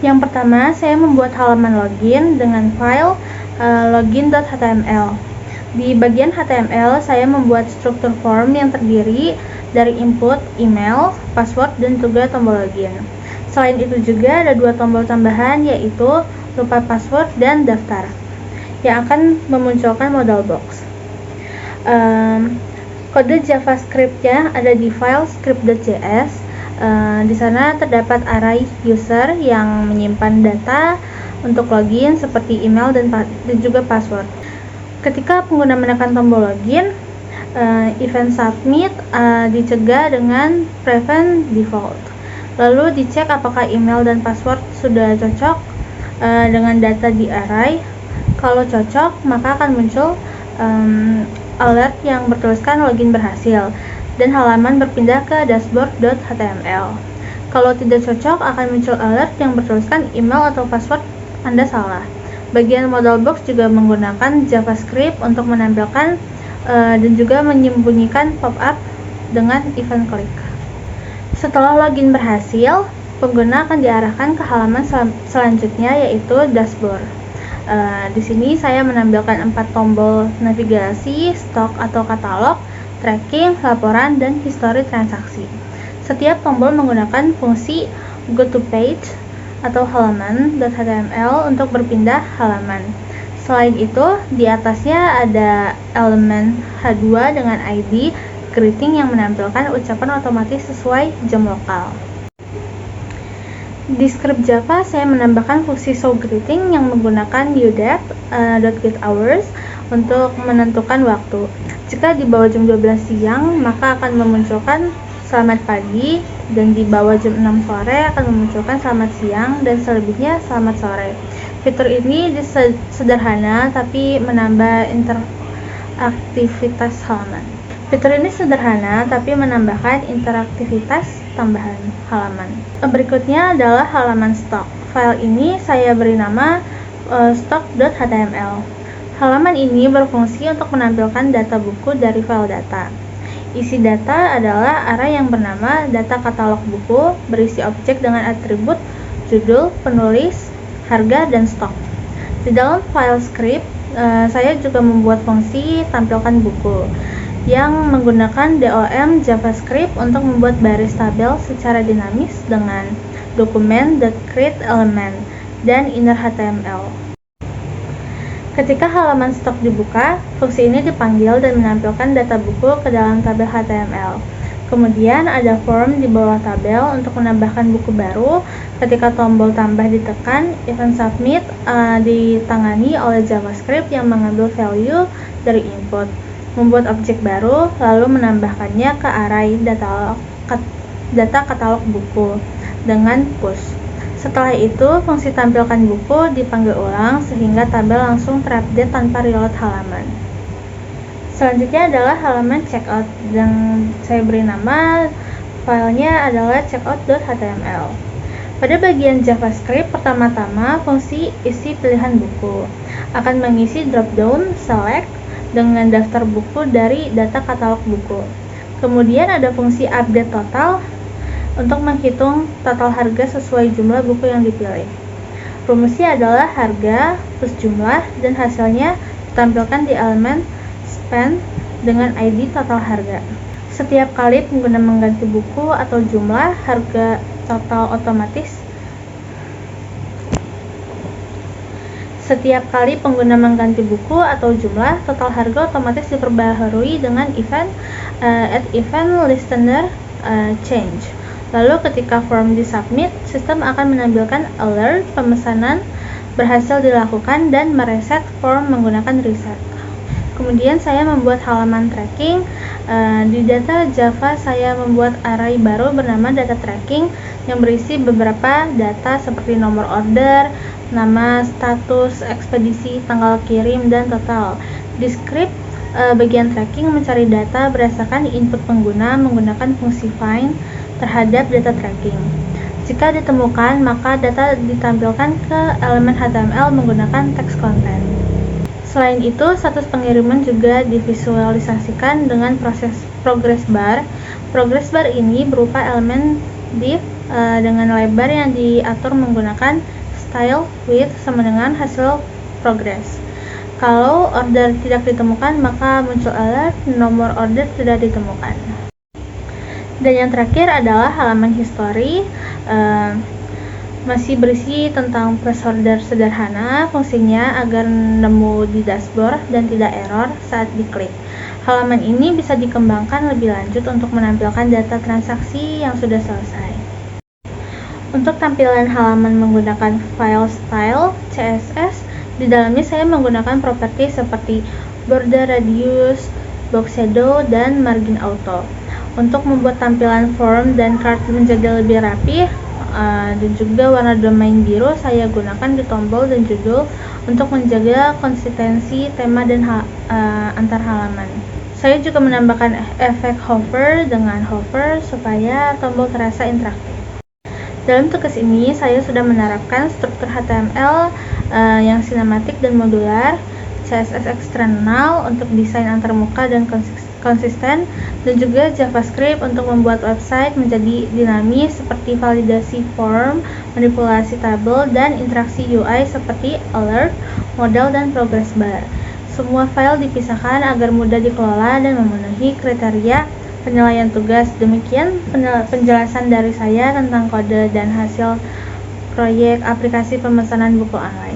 Yang pertama, saya membuat halaman login dengan file login.html. Di bagian HTML, saya membuat struktur form yang terdiri dari input, email, password, dan juga tombol login. Selain itu juga ada dua tombol tambahan, yaitu lupa password dan daftar, yang akan memunculkan modal box. Kode JavaScript-nya ada di file script.js. Di sana terdapat array user yang menyimpan data untuk login seperti email dan juga password. Ketika pengguna menekan tombol login, event submit dicegah dengan prevent default. Lalu dicek apakah email dan password sudah cocok dengan data di array. Kalau cocok, maka akan muncul alert yang bertuliskan login berhasil dan halaman berpindah ke dashboard.html. Kalau tidak cocok, akan muncul alert yang bertuliskan email atau password Anda salah. Bagian modal box juga menggunakan JavaScript untuk menampilkan dan juga menyembunyikan pop-up dengan event klik. Setelah login berhasil, pengguna akan diarahkan ke halaman selanjutnya, yaitu dashboard. Di sini saya menampilkan 4 tombol navigasi, stok atau katalog, tracking, laporan, dan histori transaksi. Setiap tombol menggunakan fungsi go to page atau halaman.html untuk berpindah halaman. Selain itu, di atasnya ada elemen H2 dengan ID greeting yang menampilkan ucapan otomatis sesuai jam lokal. Di script Java, saya menambahkan fungsi show greeting yang menggunakan udet.getHours untuk menentukan waktu. Jika di bawah jam 12 siang, maka akan memunculkan selamat pagi, dan di bawah jam 6 sore akan memunculkan selamat siang, dan selebihnya selamat sore. Fitur ini sederhana tapi menambah interaktivitas halaman. Tambahan halaman. Berikutnya adalah halaman stok. File ini saya beri nama stock.html. Halaman ini berfungsi untuk menampilkan data buku dari file data. Isi data adalah array yang bernama data katalog buku, berisi objek dengan atribut judul, penulis, harga, dan stok. Di dalam file script, saya juga membuat fungsi tampilkan buku yang menggunakan DOM JavaScript untuk membuat baris tabel secara dinamis dengan document.createElement dan inner HTML. Ketika halaman stok dibuka, fungsi ini dipanggil dan menampilkan data buku ke dalam tabel HTML. Kemudian ada form di bawah tabel untuk menambahkan buku baru. Ketika tombol tambah ditekan, event submit ditangani oleh JavaScript yang mengambil value dari input, membuat objek baru, lalu menambahkannya ke array data katalog buku dengan push. Setelah itu, fungsi tampilkan buku dipanggil ulang sehingga tabel langsung terupdate tanpa reload halaman. Selanjutnya adalah halaman checkout, yang saya beri nama filenya adalah checkout.html. Pada bagian JavaScript, pertama-tama fungsi isi pilihan buku akan mengisi dropdown select dengan daftar buku dari data katalog buku. Kemudian ada fungsi update total untuk menghitung total harga sesuai jumlah buku yang dipilih. Rumusnya adalah harga plus jumlah, dan hasilnya ditampilkan di elemen spend dengan ID total harga. Setiap kali pengguna mengganti buku atau jumlah, harga total otomatis. Setiap kali pengguna mengganti buku atau jumlah, total harga otomatis diperbaharui dengan event listener change. Lalu ketika form disubmit, sistem akan menampilkan alert pemesanan berhasil dilakukan dan mereset form menggunakan reset. Kemudian saya membuat halaman tracking. Di data Java saya membuat array baru bernama data tracking yang berisi beberapa data seperti nomor order, nama, status, ekspedisi, tanggal kirim, dan total. Di script bagian tracking mencari data berdasarkan input pengguna menggunakan fungsi find terhadap data tracking. Jika ditemukan, maka data ditampilkan ke elemen HTML menggunakan text content. Selain itu, status pengiriman juga divisualisasikan dengan proses progress bar. Progress bar ini berupa elemen div dengan lebar yang diatur menggunakan style width sama dengan hasil progress. Kalau order tidak ditemukan, maka muncul alert nomor order tidak ditemukan. Dan yang terakhir adalah halaman history. Masih berisi tentang press order sederhana, fungsinya agar nemu di dashboard dan tidak error saat diklik. Halaman ini bisa dikembangkan lebih lanjut untuk menampilkan data transaksi yang sudah selesai. Untuk tampilan halaman menggunakan file style CSS, di dalamnya saya menggunakan properti seperti border radius, box shadow, dan margin auto. Untuk membuat tampilan form dan card menjadi lebih rapi, dan juga warna domain biru saya gunakan di tombol dan judul untuk menjaga konsistensi tema dan antar halaman. Saya juga menambahkan efek hover dengan hover supaya tombol terasa interaktif. Dalam tugas ini saya sudah menerapkan struktur HTML yang sinematik dan modular, CSS eksternal untuk desain antarmuka dan konsisten, dan juga JavaScript untuk membuat website menjadi dinamis seperti validasi form, manipulasi tabel, dan interaksi UI seperti alert, modal, dan progress bar. Semua file dipisahkan agar mudah dikelola dan memenuhi kriteria penilaian tugas. Demikian penjelasan dari saya tentang kode dan hasil proyek aplikasi pemesanan buku online.